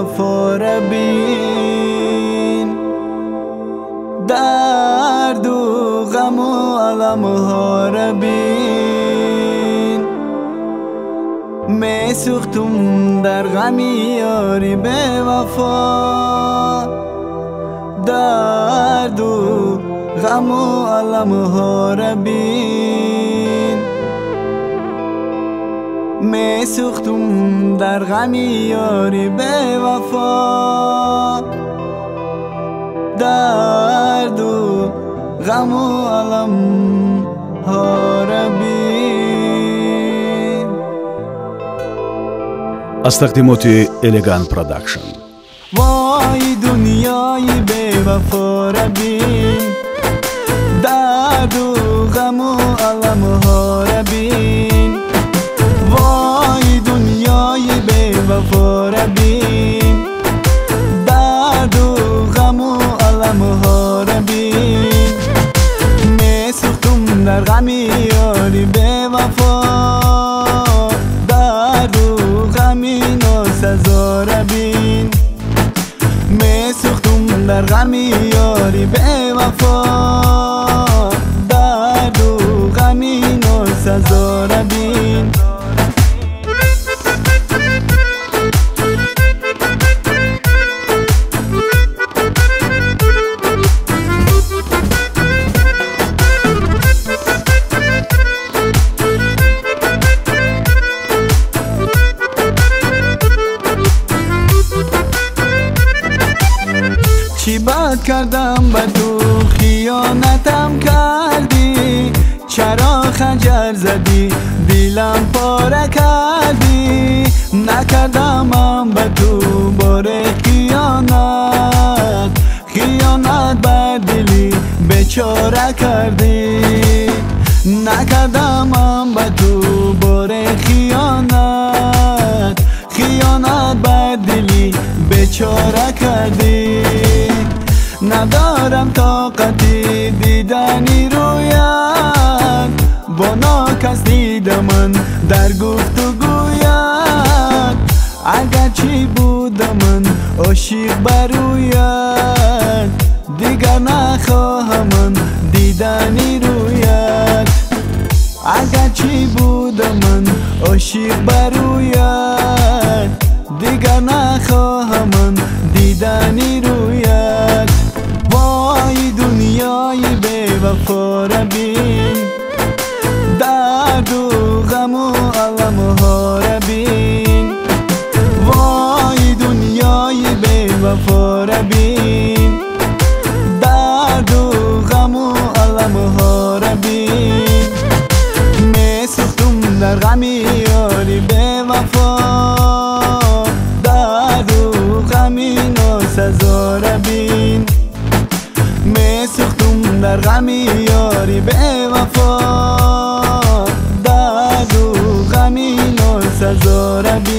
وفا را بین، درد و غم و علم ها را بین. می سوختم در غمی یاری به وفا، درد و غم و علم ها را بین. می سوختم در غمی یاری به وفا، درد و غم و علم ها را بین. از تقدیمات الگان پروداکشن. وای دنیای بی وفا را بین، درد و غم و علم ها را بین. وای دنیای بی وفا را بین، درد و غم و علم ها را بین. می سوختم در غمی یاری به وفا، درد و غمی ناسزا را بین. می سوختم در غمی یاری به وفا، درد و غمی ناسزا را بین. چی بد کردم به تو خیانتم کردی، چرا خنجر زدی دلم پاره کردی. نکردم به تو باره خیانت، خیانت بر دلی بیچاره کردی. نکردم به تو باره خیانت، خیانت بر دلی بیچاره کردی. ندارم طاقتی دیدنی رویت، با ناکس دیدم من در گفت و گویت. اگر چی بودم من عاشق برویت، دیگر نخواهم من دیدنی رویت. اگر چی بودم من عاشق برویت، دیگر نخواهم من دیدنی رویت. وای دنیای بی وفا را بین، درد و غم و علم ها را بین. وای دنیای بی وفا را بین، درد و غم و علم ها را بین. می سوختم در غمی یاری به وفا، درد و غمی ناسزا را بین. می سوختم در غمی یاری به وفا، درد و غمی ناسزا را بین.